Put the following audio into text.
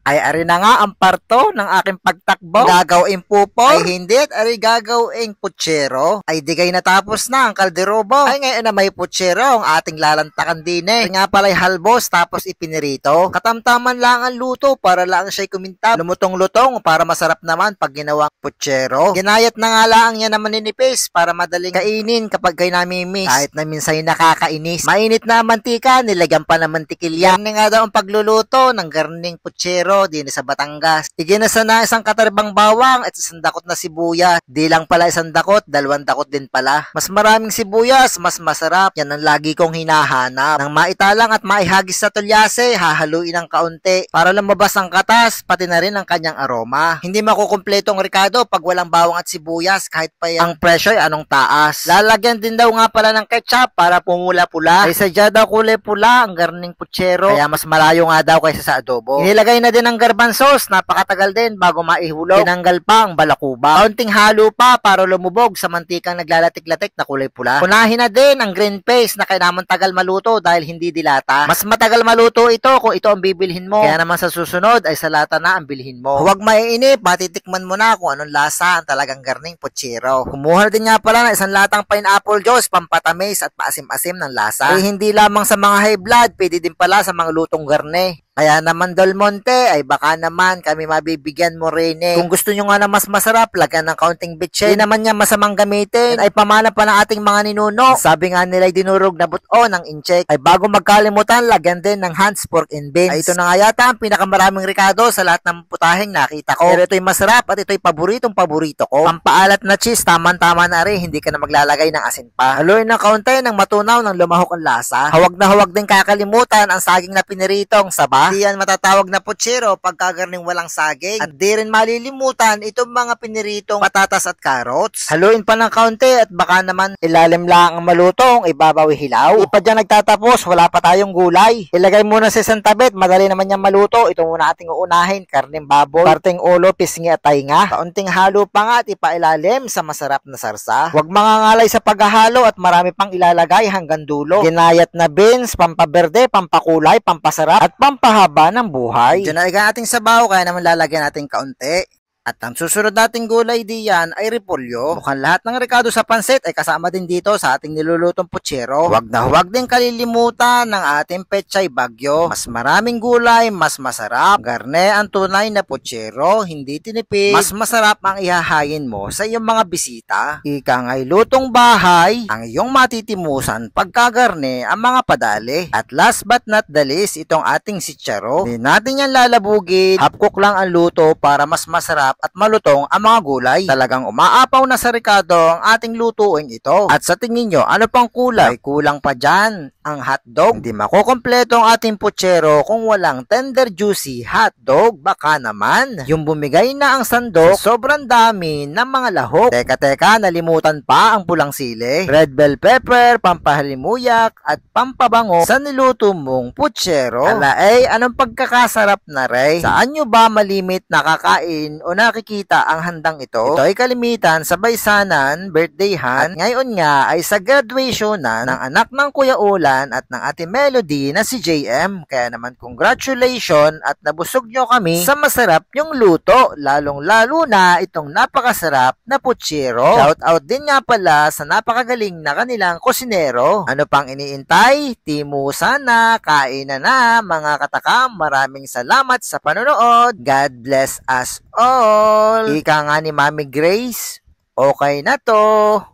Ay ari na nga ang parto ng aking pagtakbo. Gagawing pupo ay hindi at ari gagawing putsero. Ay digay natapos na ang kalderobo. Ay ngayon na may putsero ang ating lalantakan din eh. Nga pala'y halbos tapos ipinirito. Katamtaman lang ang luto para lang siya'y kumintab. Lumutong-lutong para masarap naman pag ginawang putsero. Ginayat na nga lang niya na maninipis para madaling kainin kapag kayo namimiss. Kahit na minsan nakakainis. Mainit na ang mantika, nilagyan pa ng mantikilya. Yan nga daw ang pagluluto ng garning putsero din sa Batangas. Iginasa na isang katarbang bawang at isang dakot na sibuyas. Di lang pala isang dakot, dalawang dakot din pala. Mas maraming sibuyas, mas masarap. Yan ang lagi kong hinahanap. Nang maitalang at maihagis sa tulyase, hahaluin ng kaunti para lumabas ang katas, pati na rin ang kanyang aroma. Hindi makukumpletong ricado pag walang bawang at sibuyas kahit pa ang presyo ay anong taas. Lalagyan din daw nga pala ng ketchup para pumula-pula. Ay sadya daw kulay pula ang garning putsero. Kaya mas malayo nga daw kaysa sa adobo. Inilagay na din ng garbanzos, napakatagal din bago maihulog. Tinanggal pa ang balakuba. Kaunting halo pa para lumubog sa mantikang naglalatik-latik na kulay pula. Unahin na din ang green paste na kailangan tagal maluto dahil hindi dilata. Mas matagal maluto ito kung ito ang bibilhin mo. Kaya naman sa susunod ay sa lata na ang bilhin mo. Huwag maiinip, matitikman mo na kung anong lasa ang talagang garning putsero. Kumuha din nga pala ng isang latang pineapple juice, pampatamis at paasim-asim ng lasa. Ay hindi lamang sa mga high blood, pwede din pala sa mga lutong garne. Kaya naman Del Monte, ay baka naman kami mabibigyan mo rin eh. Kung gusto nyo nga na mas masarap, lagyan ng kaunting bitchin. Hindi naman niya masamang gamitin. Ay pamana pa ng ating mga ninuno. Sabi nga nila ay dinurog na buto ng incheck. Ay bago magkalimutan, lagyan din ng Hans Pork and Beans. Ay ito na nga yata ang pinakamaraming ricado sa lahat ng putaheng nakita ko. Pero ito'y masarap at ito'y paborito ko. Pampaalat na cheese, taman-tama na rin. Hindi ka na maglalagay ng asin pa. Haluin ng kaunti ng matunaw ng lumahok ang lasa. Hawag na hawag din kakalimutan ang saging na piniritong saba. Di yan matatawag na putsero pagkagarning walang saging. At di rin malilimutan itong mga piniritong patatas at carrots. Haluin pa ng kaunti at baka naman ilalim lang ang malutong, ibabaw hilaw. Di pa dyan nagtatapos, wala pa tayong gulay. Ilagay muna sa isang tabet, madali naman yung maluto. Ito muna ating uunahin, karneng baboy, parteng ulo, pisngi at tainga. Kaunting halo pa nga at ipailalim sa masarap na sarsa. Huwag mangangalay sa paghahalo at marami pang ilalagay hanggang dulo. Ginayat na beans, pampaberde, pampakulay, pampasarap at pampahaba ng buhay. Diyan na ating sabaw, kaya naman lalagyan natin kaunti. At ang susunod nating gulay diyan ay repolyo. Mukhang lahat ng rekado sa pansit ay kasama din dito sa ating nilulutong putsero. Huwag na huwag din kalilimutan ng ating pechay bagyo. Mas maraming gulay, mas masarap. Garne ang tunay na putsero, hindi tinipid. Mas masarap ang ihahayin mo sa iyong mga bisita. Ika nga'y lutong bahay, ang iyong matitimusan pagkagarne ang mga padali. At last but not the least, itong ating sitsaro. Hindi natin yan lalabugin. Half cook lang ang luto para mas masarap at malutong ang mga gulay. Talagang umaapaw na sa rekado ang ating lutuin ito. At sa tingin nyo, ano pang kulay? Kulang pa dyan ang hotdog. Hindi makukompleto ang ating putsero kung walang tender juicy hotdog. Baka naman yung bumigay na ang sandok, sobrang dami ng mga lahok. Teka, nalimutan pa ang pulang sili, red bell pepper, pampahalimuyak at pampabango sa niluto mong putsero. Alaay, anong pagkakasarap na ray? Saan nyo ba malimit nakakain o nakikita ang handang ito? Ito ay kalimitan sa baysanan, birthdayhan, at ngayon nga ay sa graduation na ng anak ng Kuya Ulan at ng Ate Melody na si JM. Kaya naman congratulations at nabusog nyo kami sa masarap yung luto, lalong-lalo na itong napakasarap na putsero. Shout out din nga pala sa napakagaling na kanilang kusinero. Ano pang iniintay? Timusan na, kain na mga katakam. Maraming salamat sa panonood. God bless us all. Ika nga ni Mami Grace, okay na to.